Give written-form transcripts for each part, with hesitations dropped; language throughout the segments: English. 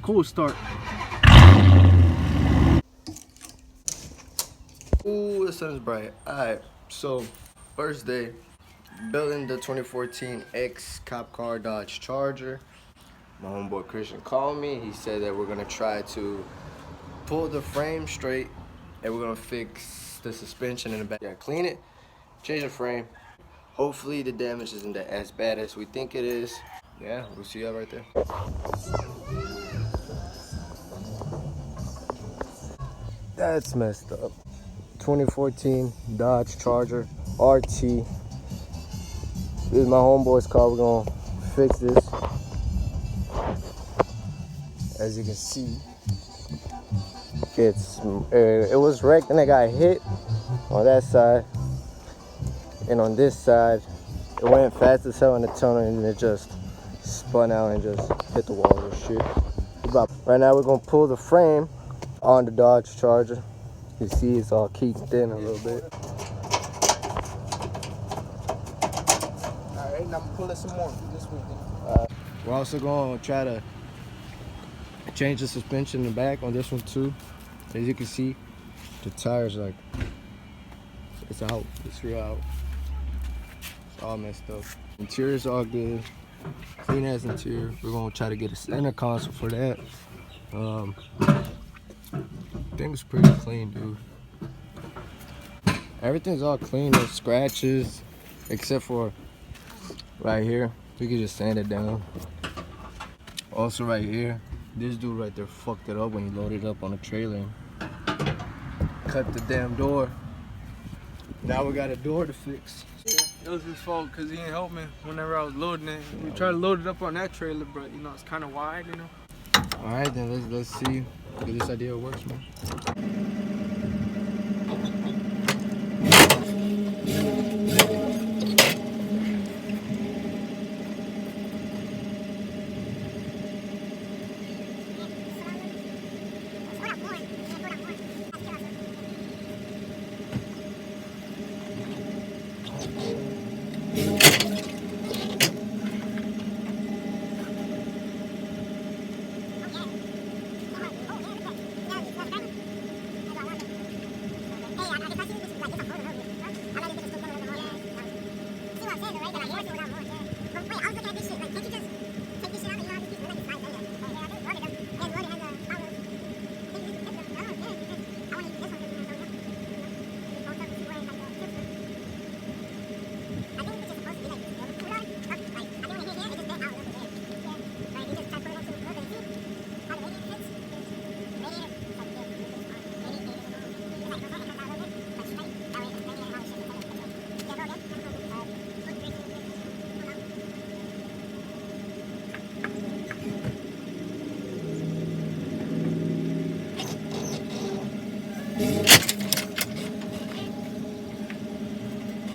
cold start. Ooh, the sun is bright. Alright, so first day, building the 2014 X Cop Car Dodge Charger. My homeboy Christian called me. He said that we're gonna try to pull the frame straight and we're gonna fix the suspension in the back. Yeah, clean it, change the frame. Hopefully the damage isn't as bad as we think it is. Yeah, we'll see y'all right there. That's messed up. 2014 Dodge Charger RT. This is my homeboy's car. We're gonna fix this. As you can see, it was wrecked and it got hit on that side, and on this side it went fast as hell in the tunnel and it just spun out and just hit the wall and shit. Right now we're gonna pull the frame on the Dodge Charger. You see it's all kinked in a little bit. Alright, now I'm pulling some more this way. We're also gonna try to change the suspension in the back on this one too. As you can see, the tires it's out. It's real out. It's all messed up. Interior's all good. Clean as interior. We're gonna try to get a center console for that. Things pretty clean, dude. Everything's all clean, no scratches, except for right here. We can just sand it down. Also right here, this dude right there fucked it up when he loaded it up on a trailer and cut the damn door. Now we got a door to fix. Yeah, it was his fault because he didn't help me whenever I was loading it. We tried to load it up on that trailer, but you know, it's kind of wide, you know. Alright then, let's see if this idea works, man.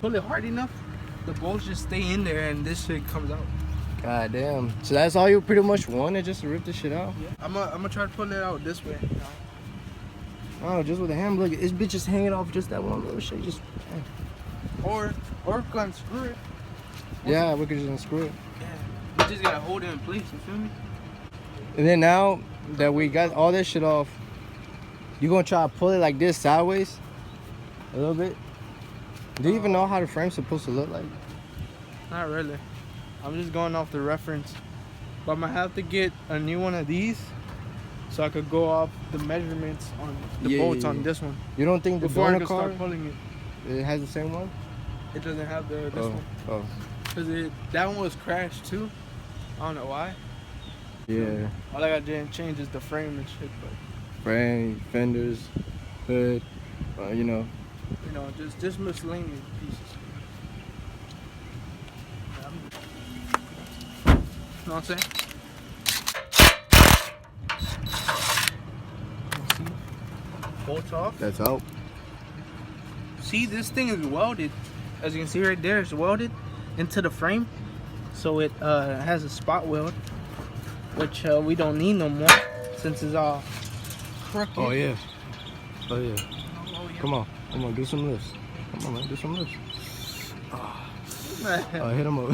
Pull it hard enough, the bolts just stay in there and this shit comes out. God damn. So that's all you pretty much wanted, just to rip this shit out? Yeah. I'm gonna try to pull it out this way. Oh, just with a hammer. Look, this bitch just hanging off just that one little shit. Just. Or unscrew it. Yeah, we could just unscrew it. Yeah. You just gotta hold it in place, you feel me? And then now that we got all this shit off, you gonna try to pull it like this sideways? A little bit? Do you even know how the frame's supposed to look like? Not really. I'm just going off the reference. But I'm gonna have to get a new one of these so I could go off the measurements on the bolts on this one. You don't think the before I donor can car, start pulling it? it has the same one? It doesn't have this one. Oh. Cause that one was crashed too. I don't know why. Yeah. All I gotta do change is the frame and shit, but Frame, fenders, hood, you know. you know, just miscellaneous pieces. You know what I'm saying? See? Bolts off. That's out. See, this thing is welded. As you can see right there, it's welded into the frame. So it has a spot weld, which we don't need no more since it's all crooked. Oh yeah. Oh yeah. Oh, yeah. Come on, do some lifts. Come on, man, do some lifts. Oh, hit him up.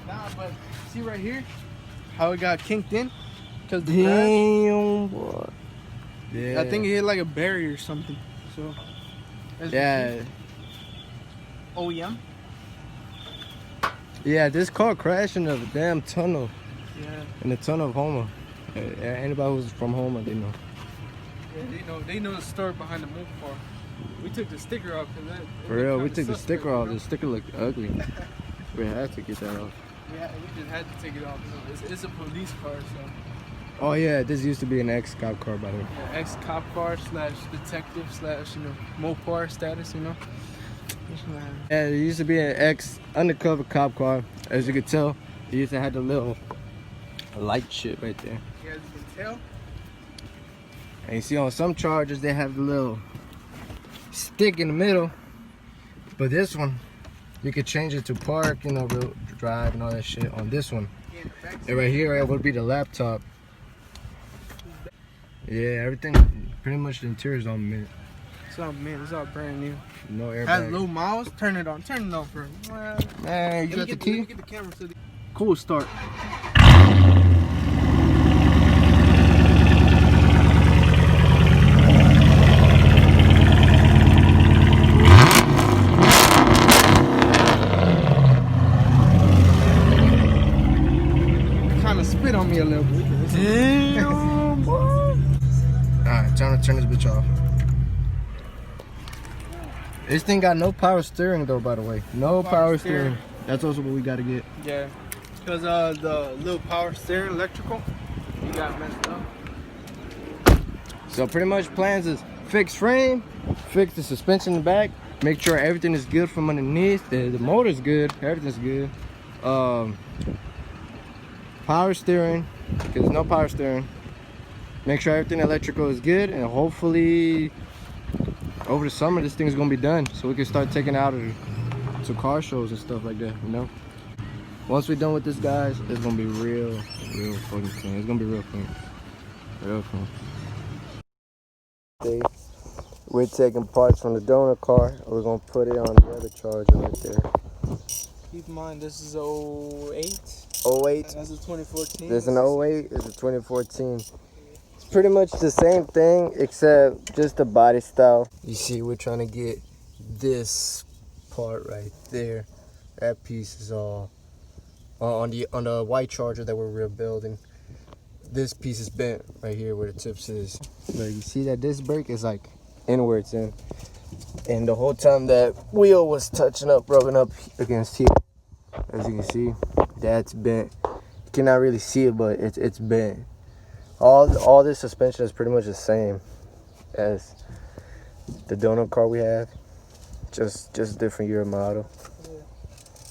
Nah, but see right here, how it got kinked in? Cause the crash, Damn, boy. Yeah. I think it hit like a barrier or something. So. as you Yeah. see, OEM. Yeah, this car crashed in a damn tunnel. Yeah. In the tunnel of Houma. Anybody who's from Houma, they know. Yeah, they know the story behind the Mopar. We took the sticker off because that. For real, we took the sticker off. The sticker looked ugly. We had to get that off. We just had to take it off. You know, it's a police car, so. Oh yeah, this used to be an ex-cop car, by the way. Yeah, ex-cop car / detective / Mopar status, you know. Yeah, it used to be an ex-undercover cop car. As you could tell, it used to have the little light shit right there. Yeah, as you can tell. And you see on some Chargers, they have the little stick in the middle. But this one, you could change it to park, you know, real drive and all that shit on this one. And right here, it would be the laptop. Yeah, everything, pretty much the interior is on mint. It's all mint. It's all brand new. No airbag. Has low miles. Turn it on. Turn it on for. Hey, you got the key? Let me get the camera so cool start. Kind of spit on me a little bit. Damn, boy. Alright, time to turn this bitch off. This thing got no power steering though, by the way. No power steering. That's also what we gotta get. Yeah, because the little power steering electrical, you got messed up. So pretty much plans is fix frame, fix the suspension in the back, make sure everything is good from underneath. The motor's good, everything's good. Power steering, because no power steering. Make sure everything electrical is good, and hopefully over the summer this thing is gonna be done, so we can start taking it out to car shows and stuff like that, you know. Once we're done with this, guys, it's gonna be real fucking clean. It's gonna be real clean, real clean. We're taking parts from the donor car. We're gonna put it on the other Charger right there. Keep in mind, this is 08. 08. That's a 2014. There's an 08. It's a 2014. It's pretty much the same thing except just the body style. You see, we're trying to get this part right there. That piece is all on the white Charger that we're rebuilding. This piece is bent right here where the tips is. But you see that disc brake is like inwards in. And the whole time that wheel was touching up, rubbing up against here. As you can see, that's bent. You cannot really see it, but it's bent. All this suspension is pretty much the same as the donut car we have, just different year model.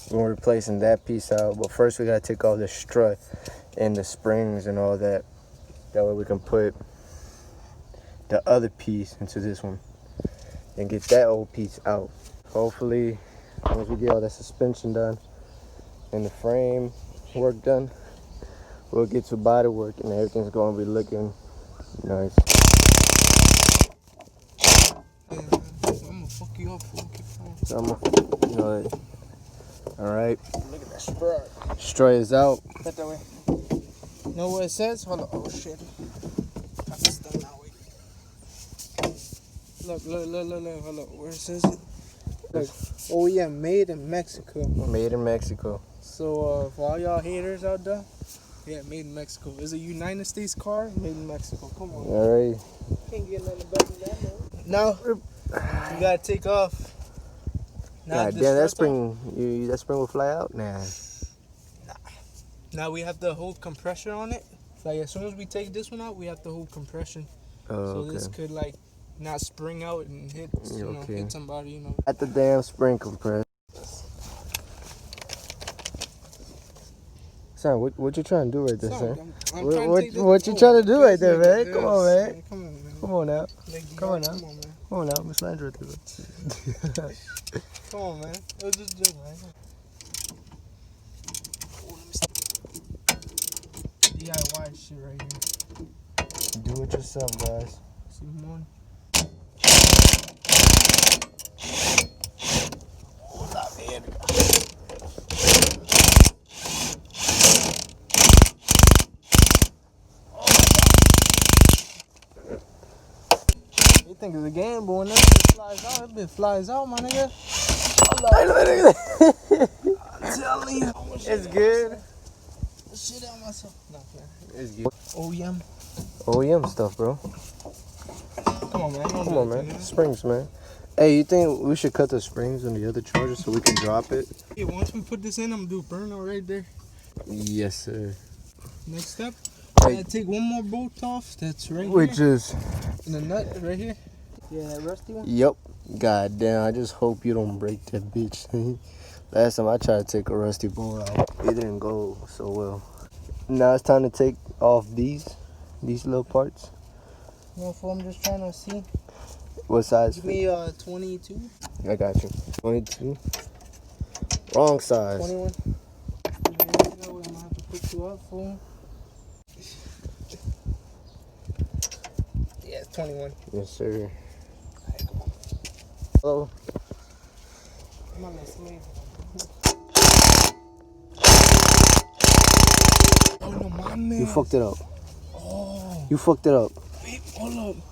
We're replacing that piece out, but first we gotta take off the strut and the springs and all that. That way we can put the other piece into this one and get that old piece out. Hopefully, once we get all that suspension done and the frame work done, we'll get to body work and everything's gonna be looking nice. I'm gonna fuck you up, fool. So I'm gonna, you know, all right. Look at that strut. Strut is out. Put that way. You know what it says? Hold on. Oh shit. That's done now. Wait. Look. Hold up. Where it says it? Look. Oh yeah, made in Mexico. Made in Mexico. So for all y'all haters out there, yeah, made in Mexico. It's a United States car, made in Mexico. Come on. All right. Can't get nothing better than that, man. Now you gotta take off. God damn, that spring, that spring will fly out now. Now we have to hold compression on it. Like as soon as we take this one out, we have to hold compression. Oh, so okay. this could like not spring out and hit, hit somebody, you know. At the damn spring compressor. Son, what you trying to do right there, son? What you trying to do right there, man? Come on, man. Come on, man. Come on now. Come on now. Come on, man. Come on now, Miss Landry. Come on, man. Let's just do it, man. DIY shit right here. Do it yourself, guys. See one. think it's a game, but when that shit flies out, that bitch flies out, my nigga. I'm telling you. It's good. Shit out myself. No, man. It's good. OEM. OEM stuff, bro. Come on, man. Come on, man. Springs, man. Hey, you think we should cut the springs on the other charger so we can drop it? Yeah, once we put this in, I'm gonna do a burnout right there. Yes, sir. Next step, Hey. I gotta take one more bolt off. That's right Which here. is... And the nut right here. Yeah, that rusty one. Yep. God damn, I just hope you don't break that bitch. Last time I tried to take a rusty bolt out, it didn't go so well. Now it's time to take off these little parts. No, fool, I'm just trying to see. What size? Give me 22. I got you. 22. Wrong size. 21. I'm gonna have to put you up, fool. Yeah, it's 21. Yes, sir. Alright, come on. Hello. I'm on this slave. Oh, no, my man. You fucked it up. Oh, You fucked it up. wait, hold up.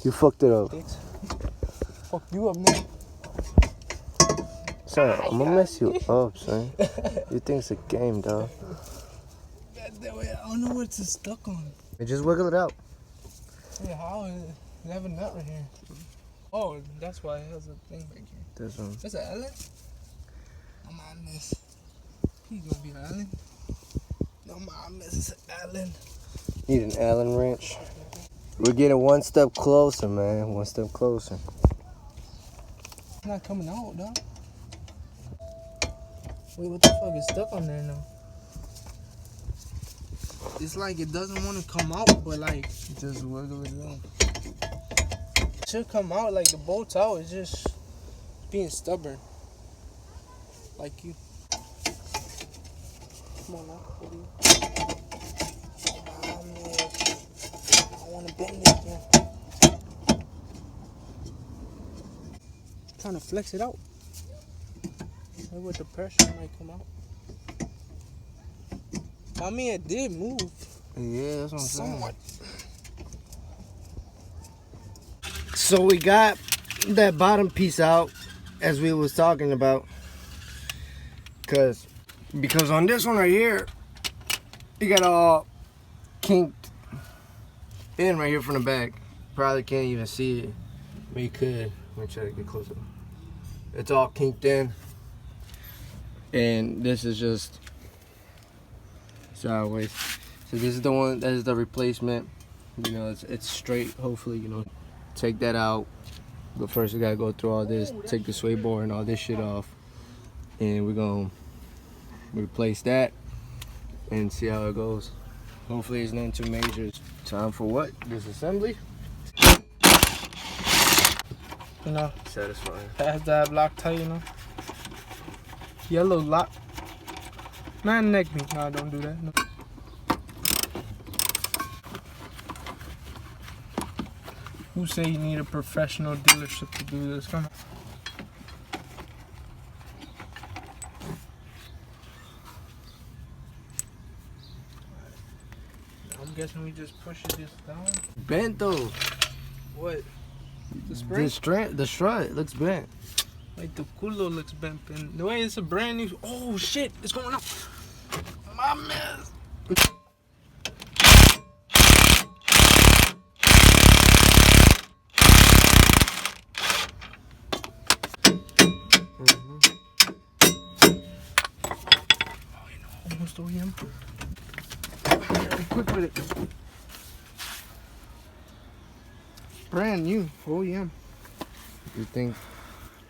You fucked it up. Bitch. Fuck you up now. Son, I'm gonna mess you up, son. You think it's a game, dog. That way, I don't know what it's stuck on. Just wiggle it out. Yeah, how is it? They have a nut right here. Oh, that's why it has a thing back here. This one. That's an Allen? I'm on this. He's gonna be an Allen. No, my miss is an Allen. Need an Allen wrench. We're getting one step closer, man. One step closer. It's not coming out, dog. Wait, what the fuck is stuck on there now? It's like it doesn't want to come out, but like just wiggle it out. It should come out like the bolt's out. It's just being stubborn. Like you. Come on now. What do you? Oh, man. I want to bend it again. Trying to flex it out. Maybe with the pressure it might come out. I mean, it did move. Yeah, that's what I'm Somewhat. So we got that bottom piece out, as we was talking about. Because on this one right here, you got all kinked in right here from the back. Probably can't even see it. We could. Let me try to get closer. It's all kinked in. And this is just sideways. So this is the one, that is the replacement. You know, it's straight, hopefully, you know. Take that out. But first we gotta go through all this, take the sway bar and all this shit off. And we're gonna replace that and see how it goes. Hopefully it's nothing too major. Time for what? Disassembly? You know, Satisfying. has that lock tight, you know. Yellow lock. Man, neck me. No, don't do that. No. Who say you need a professional dealership to do this? Come on. I'm guessing we just push this down. Bent though. What? The spring? The strut looks bent. Like the culo looks bent. The way it's a brand new. Oh shit! It's going up. My mess. Almost OEM. Be quick with it. Brand new OEM. You think?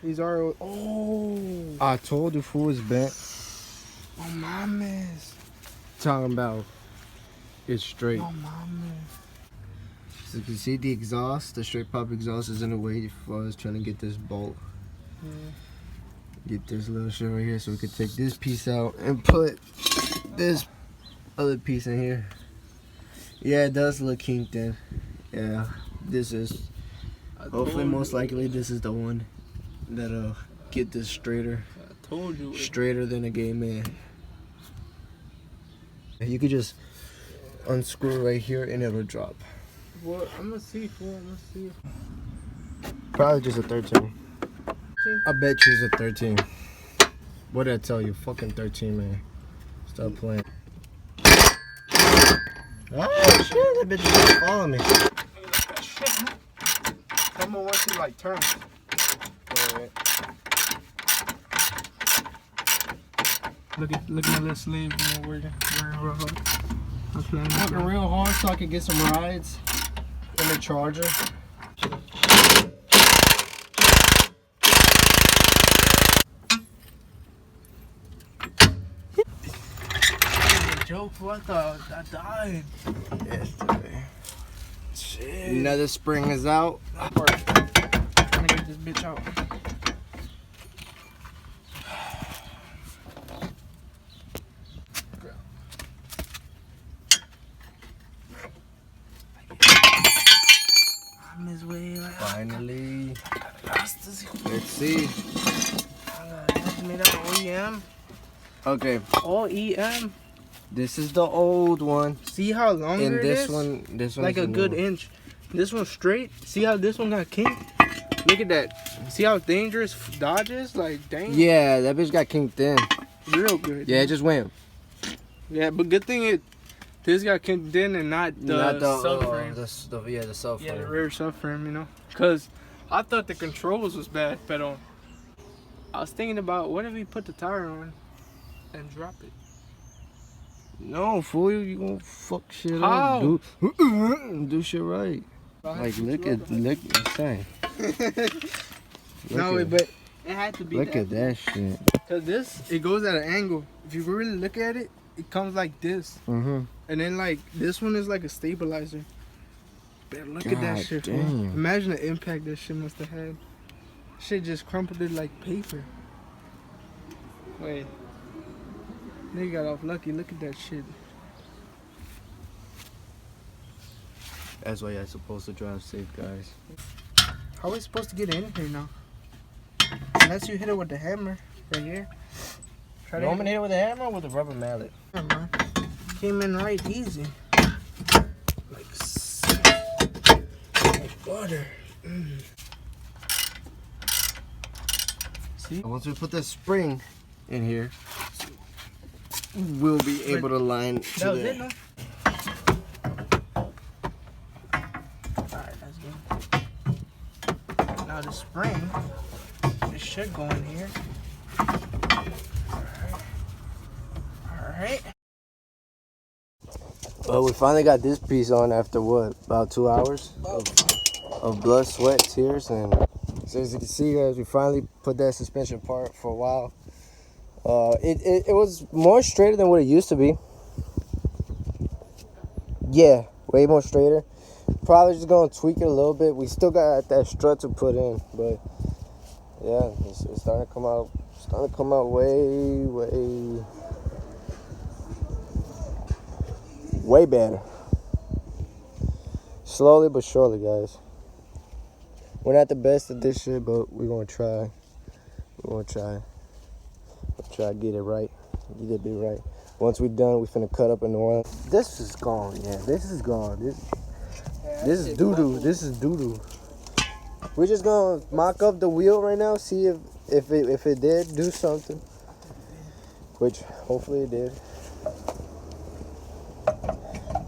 These are. Oh. I told you fool is bent. Oh my mess. Talking about it's straight. Oh my mess. So you can see the exhaust, the straight pop exhaust is in the way for us trying to get this bolt. Yeah. Get this little shit right here so we could take this piece out and put this other piece in here. Yeah, it does look kinked in. Yeah, this is, hopefully most likely this is the one that'll get this straighter. I told you. Straighter than a gay man. You could just unscrew right here and it'll drop. Well, I'm gonna see, fool. I'm gonna see. Probably just a 13. I bet you it's a 13. What did I tell you? Fucking 13, man. Stop playing. Oh shit, that bitch is just following me. Someone wants to like turn. Alright. Look at my little sleeve, you know, working real hard. I'm playing this Working game. real hard so I could get some rides in the Charger. Joke, what the? I died. Yes, shit. Another spring is out. I'm gonna get this bitch out. I'm his way. Finally. Let's Let's see. made out of OEM. Okay, OEM. this is the old one. See how longer And it this is? one, Like a the good new one. inch. This one's straight. See how this one got kinked? Look at that. See how dangerous Dodge is? Like, dang. Yeah, that bitch got kinked in. Real good. Yeah, it just went. Yeah, but good thing this got kicked in and not the subframe. the subframe. Yeah, the rear subframe, you know. Cause I thought the controls was bad, but I was thinking about what if we put the tire on and drop it. No, fool, you gonna fuck shit How? up. Do shit right. Like, look at insane. No, but it had to be. Look at that shit. Cause it goes at an angle. If you really look at it, it comes like this. Mm-hmm. And then like this one is like a stabilizer. But look at that God shit. damn. Fool. Imagine the impact that shit must have had. Shit just crumpled it like paper. Wait. Nigga got off lucky. Look at that shit. That's why you're supposed to drive safe, guys. How are we supposed to get in here now? Unless you hit it with the hammer right here. Try You want me to hit it with a hammer or with a rubber mallet? Yeah, man. Came in right easy. Like butter. See? Once we put the spring in here, we'll be able to line to That was the... it, no? Alright, that's good. Now the spring, it should go in here. Alright. Well, we finally got this piece on after what? About 2 hours of blood, sweat, tears, and so as you can see, guys, we finally put that suspension apart for a while. It was more straighter than what it used to be. Yeah, way more straighter. Probably just gonna tweak it a little bit. We still got that strut to put in, but yeah, it's starting to come out. Starting to come out way better. Slowly but surely, guys. We're not the best at this shit, but we're gonna try. We're gonna try. We'll try to get it right. Get it be right. Once we're done, we finna cut up in the oil. This is gone. Yeah, this is gone. This is doo doo. This is doo doo. We're just gonna mock up the wheel right now, see if it did do something, which hopefully it did.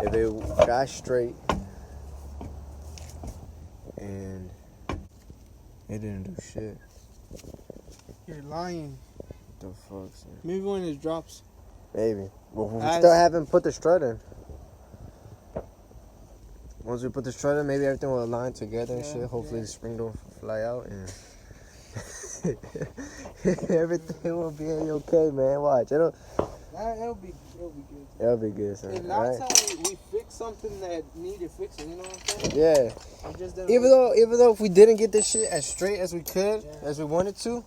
If it got straight and it didn't do shit. You're lying. The fuck, sir? Maybe when it drops. Maybe. Well, we still haven't put the strut in. Once we put the strut in, maybe everything will align together and shit. Hopefully the spring don't fly out and everything will be okay, man. Watch. It'll be good. It'll be good, son. And last time we fixed something that needed fixing, you know what I'm saying? Yeah. We just didn't Even though if we didn't get this shit as straight as we could, as we wanted to,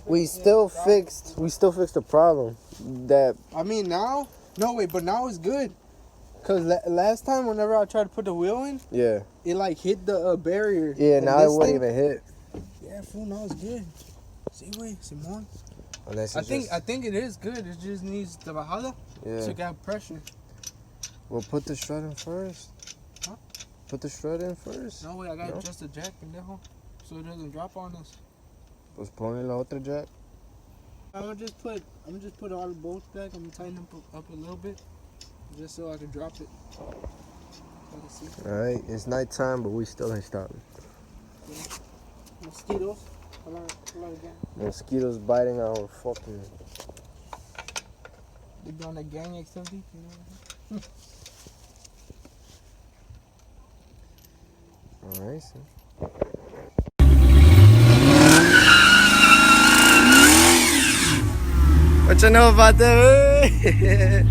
we still fixed the problem. That I mean now, no wait, but now it's good. Cause last time, whenever I tried to put the wheel in, yeah. it like hit the barrier. Yeah, And now it this wouldn't thing- even hit. Yeah, fool, now it's good. See, wait, Simon. Unless I it's think it is good. It just needs the bajada yeah. to get pressure. We'll put the strut in first. Huh? Put the strut in first. No way, I got No? just a jack in there, so it doesn't drop on us. Pues ponle la otra jack. I'm gonna just put all the bolts back. I'm gonna tighten them up a little bit, just so I can drop it. So I can see. Alright, it's nighttime, but we still ain't stopping. Mosquitoes. Hold on again. Mosquitoes biting our fucking. They be on the gang activity, you know. Alright, so. What you know about that?